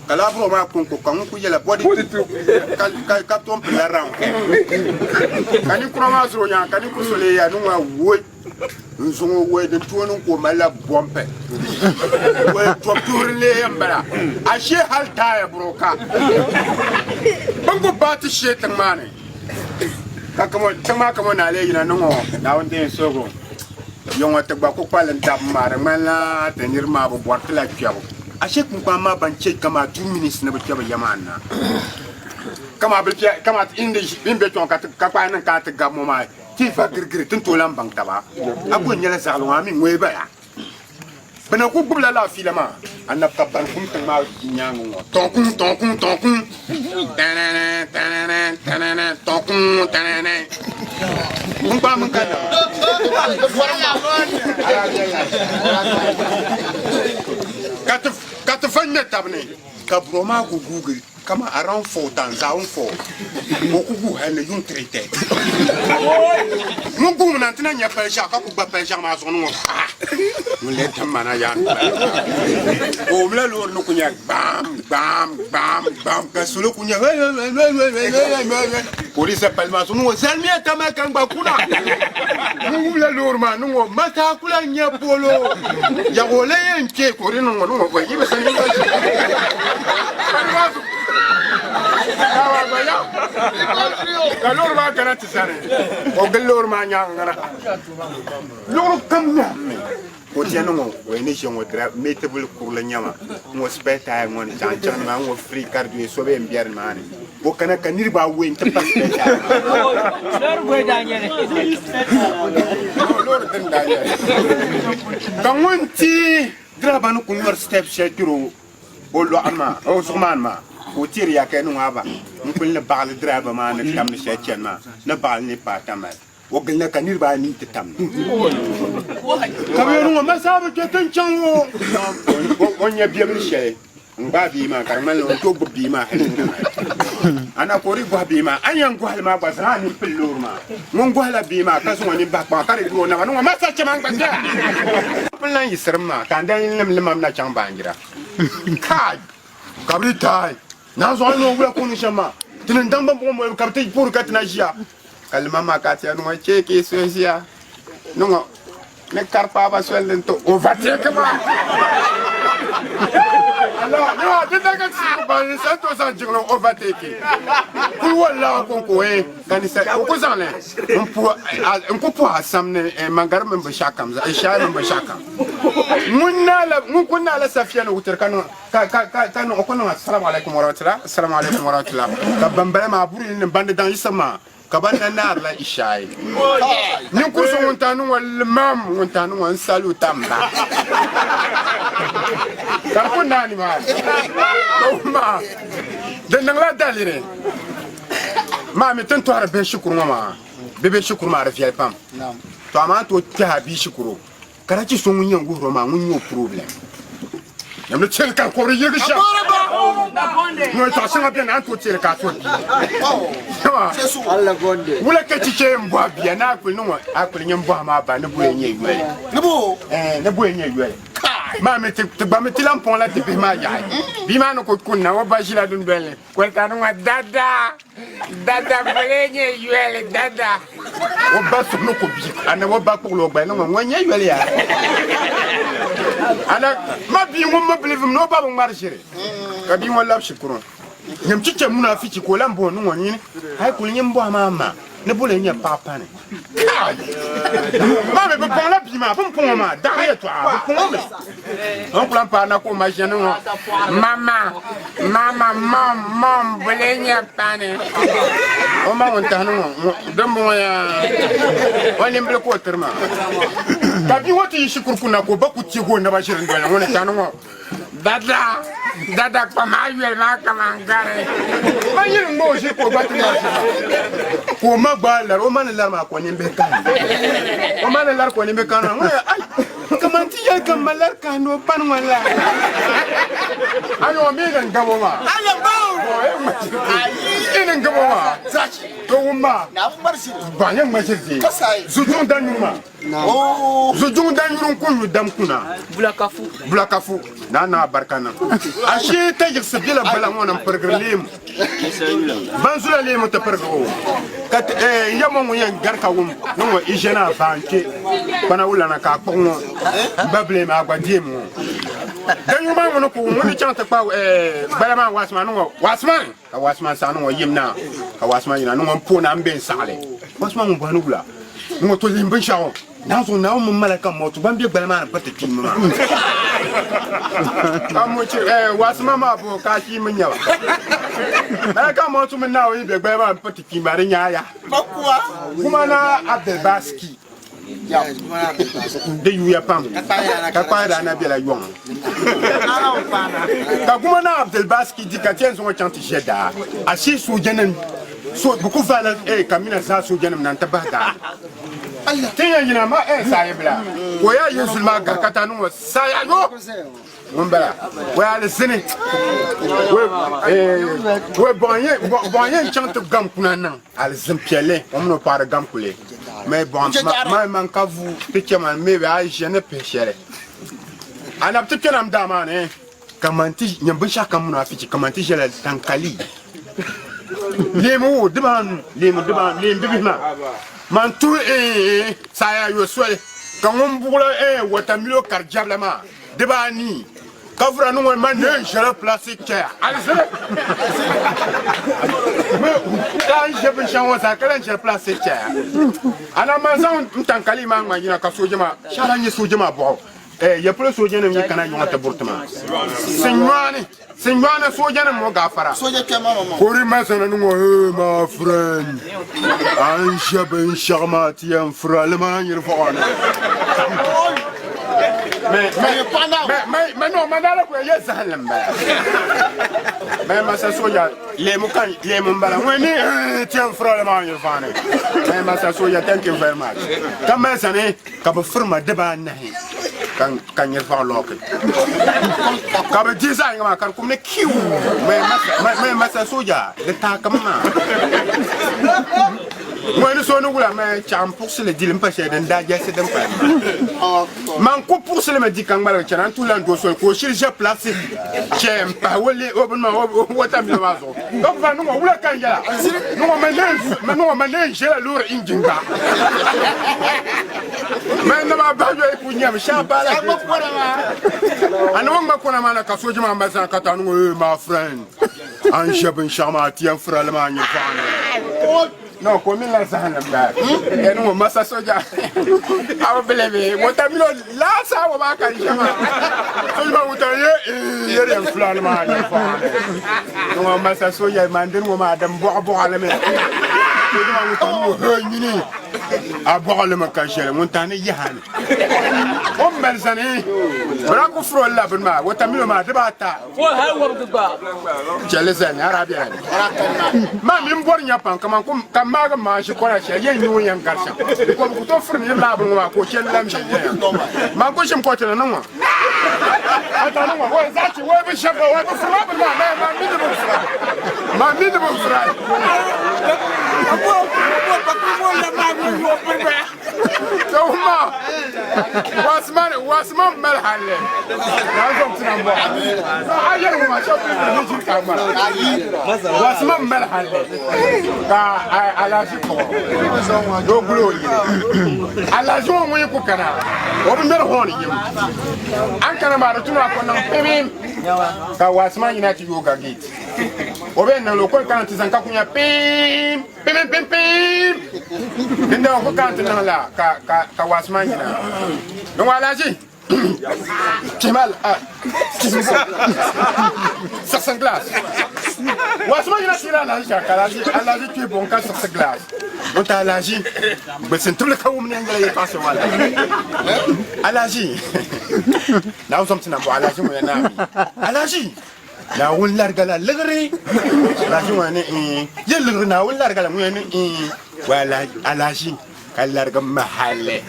Speaker 2: kala bro ma kon ko kan ku yela body ka tom la ram kan ku ma zo nya kan ku so le ya no wa wo nzongo we de tuonu ko mala bompe we to tourle yambara ashe halta ya broka bango bat shetan mane ka kamo tama kamo na le ina no na wonde sogo yonga te ba ko palen dab mare mala tenir ma bo borte la kiabo achek mpa ma ban check kama 2 minutes na ba kiabo yamana kama be kama inde bimbe ton ka pa nan ka te gab mo ma ti fa girgir tin to lam bang taba abo nyela zalo ami ngwe ba ya bana ko bubla la filama anap ka ban kum tan ma nyango tonkun tanana tonkun tanana mpa mun kana kat fanya tabne ka broma ko google kama around 4 times around 4 boku bu hale yun traité mun gum nan tina nya pa sha ka ku ba pa sha ma so no mun le tamana ya o mla lo no kunya bam ka sulu kunya police appelle ma so no zelmi tama kan ba kuna mun la lo ma no mata kula nya polo ya ole enke ko rino no ko yibe san ni kalor ma kana tsare o galor ma nyangara lor kamna ko tiano mo wene jongo dra metable pour le nyama mo speta mo ni chan ma mo free cardio so be mbiar mani o kana ka nirba wen ta pas
Speaker 1: lor boy daniel
Speaker 2: lor den daniel kan wonti draba no kun yor step shetiro o lo ama o suman ma o tiri ya kenu aba kun le bal draba ma na tam ni shetchen ma na bal ni pa tamal o gilna ka nirba ni ta tam kamero ma sabe ke tan chanwo o nya biam ni she ngba bi ma karmal o to bi ma ana kori gwa bi ma anyan gwa ma gwa sa ni pelor ma mon gwa la bi ma ka so ni ba pa kare do na ma sa che man gba plan yisrma kan dan lim na chang bangira kai kabri tai na zo no wala ko ni shama tin dan ban mo kabti pour ka tina jia kalma ma ka tia no che ke so sia no ne karpa ba swelen to o vate kama alors non tu t'as qu'à se parler ça toi ça dire on va t'aider pour voilà qu'on est quand c'est au cousin on peut pas s'amener mangar même chacun ça et chacun même chacun mun kunna la safiya no wutar kanu kanu ko no assalamu alaikum wa rahmatullah ka bambara ma buri ne bande dans isama kabana nar la ishai ni ko so wontanu wal mam wontanu wan salu tamba karko nani ma ma den la dalire ma mi tan to arbe shukuru ma bebe shukuru ma rafiya pam to ama to ta bi shukuru karachi so mun yan guro ma mun yo problem yamle tel ka ko riye gisha no ta sanga bien an to tel ka to
Speaker 3: Allah gonde
Speaker 2: wala ka ci ke mbo bia na akul no akul nyem bo ma ba ne bo enye yuwe ne bo enye yuwe ma me te ba me tilam pon la te bi ma ya bi ma no ko kunna o ba jila dun bele ko ka no dada bo enye yuwe dada o ba so no ko bi ana wo ba ko lo gba no mo enye yuwe ya ana ma bi mo ma believe no ba mo marchere ka bi mo lab shukuru nyam chiche muna fichi ko lambo no woni hay ko nyimbo mama ne bole nya papa ne ma me pon la bi ma pon ma derrière toi pon me on plan pas na ko ma jene no mama mam bole nya pane o ma on tanu dembo ya woni mbele ko terma ka bi woti shukuru kuna ko baku ci go na ba shirin do woni tanu dada kwa mayuel ma kamangare mayin mo je ko batna ko magba la o man la ma ko ni bekan o man la ko ni bekan ay kamanti ya kamalar kano pan wala ayo me gan gabo ma ayo ba ina gabo ma to ma na marshi ba yan marshi zujun dan yuma zujun dan yurun kun dam kuna bulakafu na barkana ashe ta yi sabila bala wannan pergrim ban zula le mu ta pergo kat yamo mu yan garka wum no ijena banke bana wula na ka pon bable ma agwadie mu dan yuma mu ko mu ni chanta pa bala ma wasman sa no yimna ka wasman ina no po na mben sale wasman mu banu wula mo to limbe shawo na so na mu malaka mo to ban bi bala ma pata timma amuchi wasma ma bo ka ki munya ba ka mo tu na o ibe gba ma pati ki mari nya ya makwa kuma na Abdelbaski ya de yu ya pam ka pa da na bi la yon ka kuma na Abdelbaski di ka tien so chanti jeda ashi su jenen so buku fala kamina za su jenem nan tabada Allah tiya yina ma sayibla ko ya yesul ma ga katanu saya yo Mbala, where the Senate, where Boyen chant of Gampuna, Alzim Piele, on no part of Gampule. Mais bon, my man Kavu, picture man, maybe I gene pêcher. And up to Kenam Daman, Kamanti, Yambusha Kamuna Fichi, Kamanti, Tankali. Lemo, Deman, Bibima. Man, two Saya, you swell. Kamambula, Watamilo Karjabama, Debani. Kavra no man je plastique chair. Quand je peux changer ça, quand je plastique chair. Ana mazan tankali ma ngina ka sojama, sharanye sojama bo. ya pula soja ne kana yonga ta burtama Senwana soja ne mo gafara
Speaker 4: soja ke mama
Speaker 2: kori masana no my friend an shaben sharmati en fralema yir fona mais non mandala ko ya zahalam ba mais masa soja le mo kan le mo mbala woni tiens fralema yir fona mais masa soja thank you very much kama sane ka ba firma deba nahi kan yir fa lokal ka ba design ma kan kum ne kiu mais masa soja de ta kama Moi, je suis mais cham pour se le dire, pas cher d'un dague, c'est d'un pas. Man coupe pour se le me dit quand mal, tu as tout l'angle sur le cocher, j'ai placé. J'aime pas, ou les open, ou t'as mis le vaso. Donc, va nous, ou la canya. Nous, on j'ai la lourde indinga. Mais non, ma bague est pour niam, chapa la I know my Konamana Kasujama Mazan Katanu, my friend. And Shabin Shamati and Fralaman, your father. No, come in last hand of that. And no, Massa Soja. I believe it. What I mean, last hour back at Shama. So, what are you? You're a flan man. No, Massa Soja, man, then Madame Bobo Alame. Abolema Kashel, Montana Yahan. Oh, Melzani. Braco for a love, ma. What I mean, my debata.
Speaker 1: What hell of the bar?
Speaker 2: Jealous and Arabian. Mammy, born Japan, come on, come, Maga, she called a young Garcia. Come to offer me a lab and walk, which I'm my question, quite a number. I don't know what is actually where we shall go. My minimum fry. What's my Melhale? I don't know what's my Melhale. I like you. Go blue. I like you when you cook an hour. Open the horn. I'm going to know that was my United Yoga Gate. Oben na local country zanka kunya pim ndio ko country na la ka wasmanya no wala ji Kemal ça glace wasmanya na tira na alaji tu bon ka ça glace donc alaji mais c'est tout le cas où m'engala y passe wala alaji na something about alaji mo na alaji la won largala legri la jone yelri na won largala ngene wala alaji kal larga mahalle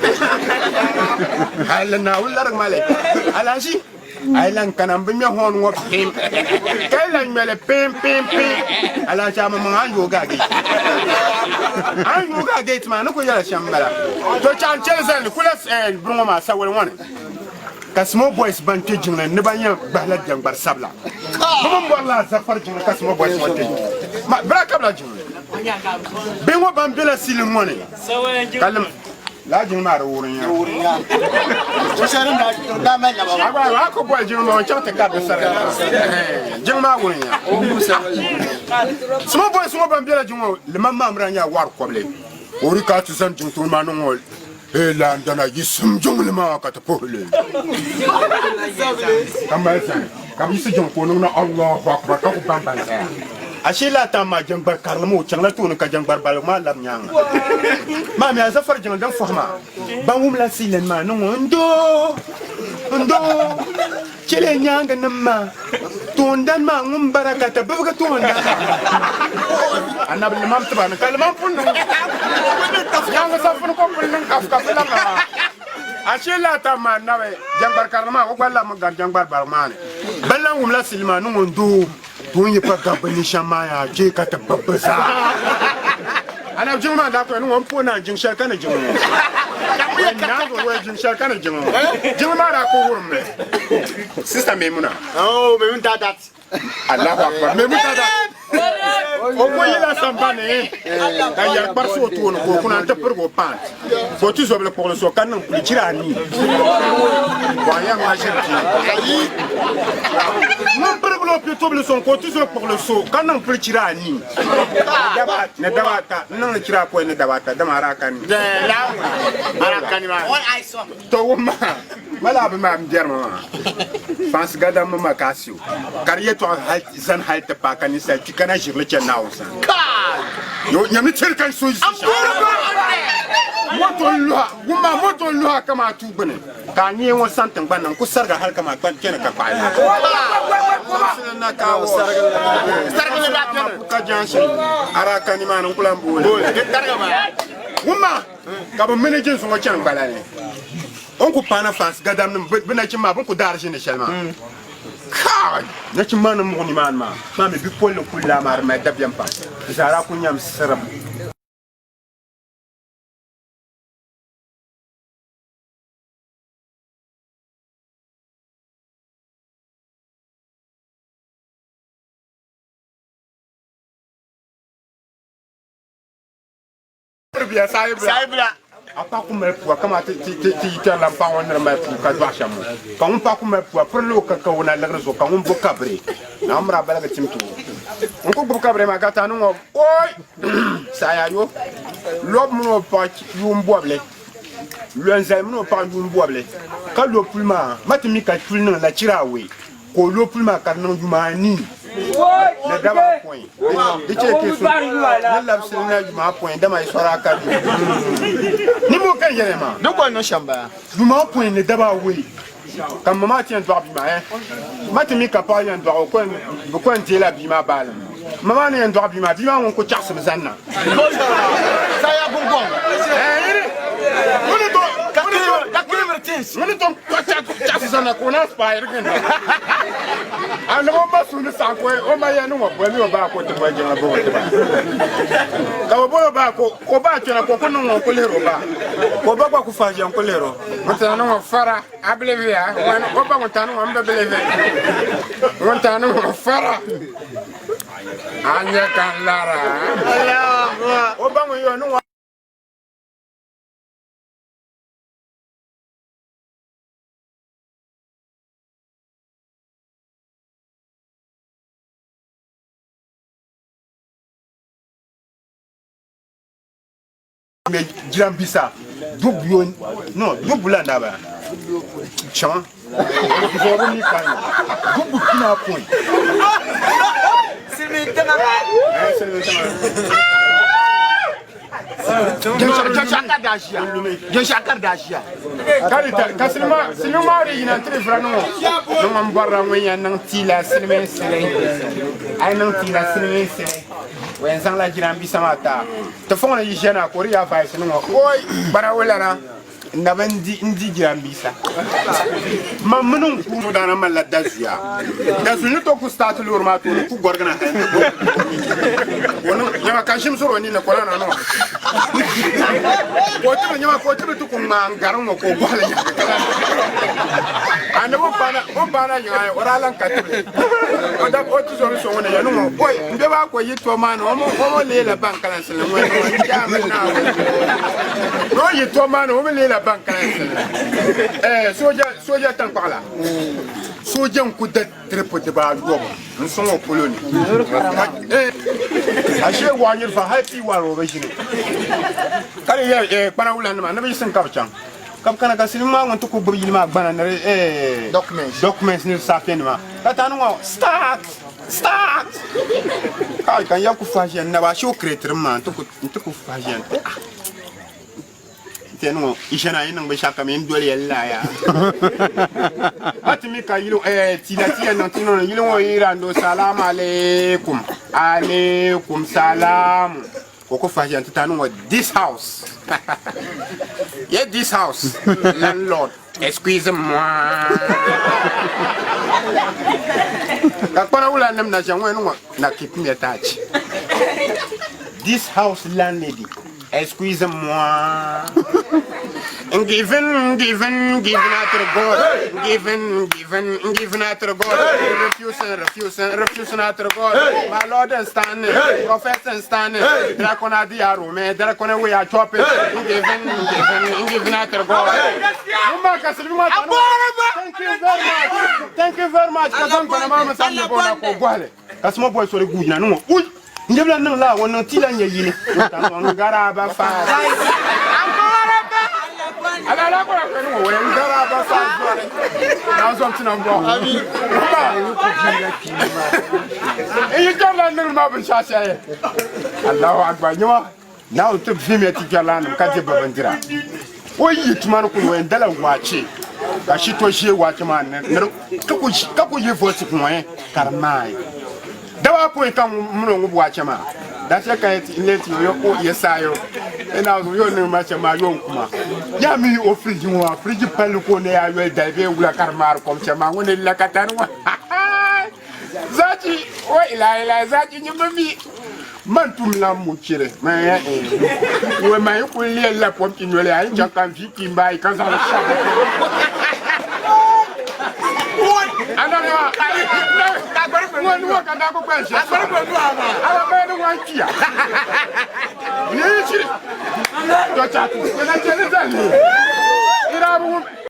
Speaker 2: hal na won larga male alaji ailan kanam bi me hon wo pim kailan mele pim ala chama man yoga gi an yoga gate man ko yala shambala to chan chelsen kula brungo ma sawel woni ka small boys banke jingla ne banya bahla jangbar sabla bum wala safar jingla ka small boys wonte ma bra kabla jingla be wo bambela silin woni kallam la jingma ro wurinya
Speaker 4: o sharin da men na ba
Speaker 2: agba ko boy jingma on chata ka be sare jingma wurinya small boys wo bambela jingwa le mamma mranya war koble ori ka tsan jingto manongol la ndana yisum jongle ma ka ta pole kamasa kam yisu jong ko na Allahu akbar ka ko bamba sa ashila ta ma jangbar karlamo changla tun ka jangbar bal ma lam nyang ma mi azafar jang dan fahma ban wum la silen ma no ndo chele nyanga namma tundan ma ngum barakata buga tundan annabi mam tabana kalmam punnu yang safun ko punnu kafka filama ashila ta ma nawe jangbar karma ko wala ma gar jangbar barmane balan wum la silma no ndo tun yi pa gabani shamaya je ka tabbasa ana juma da ko no pona jin shakana jin na go we jin shakana jin ma da ko wurme sister Memuna
Speaker 4: oh Memuna that
Speaker 2: Allahu akbar Memuna that ko yila sambane ka yar barso to ko kuna ta furgo pan ko tu zoble ko so kan nan plikira ni wa ya ma shirki non perglo più toble son ko tu zo pour le so kan nan plikira ni ne dabata nan kira ko ne dabata da mara kan la mara kan ma to ma mala ba ma mjerma fans gada ma kasio kariye to zan halte pa kan sa tikana jirle chen nausa yo nyami tel kan so moto luha kama tu bane ka ni won santan ban ko sarga har kama ban kenan ka fa na ka sarga le ba kenan ka janshi ara kan ma nan kulan bo sarga ma wumma ka ba manajin so wacan balane on ku pana fans gadam nan bana kin ma ban ku dar shi ne shalma kai na kin ma nan mu ni man ma me bi pollo kulla mar ma dabyan pa zara kun yam sarab bien saibla apa ku me pu kama ti la pa won me pu ka dwa shamu ka un pa ku me pu pour lo ka wona la reso ka un bo kabre na amra bala ga timtu on ko bo kabre ma gata no oy saya yo lob mu no pa yu mboble lu enzai mu no pa yu mboble ka lo pulma matimi ka tulna la chirawe ko lo pulma ka no jumani le daba point dice que so la labsina juma point dama isora ka ni mo kan yele ma do ko no shamba juma point le daba we kam mama tient doit bi ma matimi ka pa yan doit ko ntela bi ma bal mama ne doit bi ma on ko chars zanna ça ya bonbon Mani ton chasi sana kuna spire ganda. Ana mo masulu sankwe o maya no mo bwemi oba ko te bwaje na bo te ba. Ka bo ba ko ba tuna ko no ko lero ba. Ko ba kwa kufaje ko lero. Mata no fara ablevia wan ko ba mutano mo mbeleve. Mutano mo fara. Anya kan lara. Allah. O ba mo yo no Jirambisa double non double ndaba chan zoro ni kan double kina point Jashakar Dashia. Kalita, Sinuma in a trifrano. No one barra when you're not Tila Cinnamon I know Tila Cinnamon when Sala Jirambisamata. The phone is Jana Korea Vice no more. Barawella. Nabandi Jirambisa. Mamma Pudana Maladazia. Does not to start to lure Matu to Gorgana. Yamakashim so in the Corona. What you are going to command Garamo I never found or Alan Catholic. But that what is also when I know. Boy, never go yet to a man only a bank and no, you to a man only a bank and Soja Tampala. Soja could that trip with the bad woman and some of Poloni. I share 1 year for happy war over here. Panaula, never seen Kapchan. Kapkana Casilma want to go Bilma Banana documents near Safinma. But I know start. I can Yaku Fashion never show creator man to Fashion. Teno, Ishana in Bishaka in Duella. Atimika, you Tilatia Notino, you know, Irando Salam Aleikum. Aleikum Salam. Oko Fashion to Tano, this house. Yeah, this house, landlord, excuse-moi. Kapanaula nem na jamwe na keep me attached. This house landlady, excuse-moi. Giving after God. Giving after God. Refusing after God. My Lord and standing. Prophet and standing. Dracona diaro, man. Dracona we are chopping. Giving after God. Thank you very much. That's my boy for the good. No. Njebla no la wona tila nya yini on garaba fa ala la ko no we garaba fa na something on go you don't learn no ma bin sha sha Allahu akbar nyoma now to film ti jala no ka je babandira o yi tuma ko we ndala wache ka shi to shi wache man ka ko je vote ko en karmai dawa po kan muno ngubu wachema that's a kind let you yesayo and I was yo no match ma yo nkuma ya mi o friji wa friji pelu ko ne ya we da be wula karmar ko chema ngone la katanwa zachi o ila zachi nyumbi man tum la mu kire ma ya we ma ko le la pom ki nyole ay jakan fi ki mbay kan sa One work and I go question. I'm going to go. I'm going to go.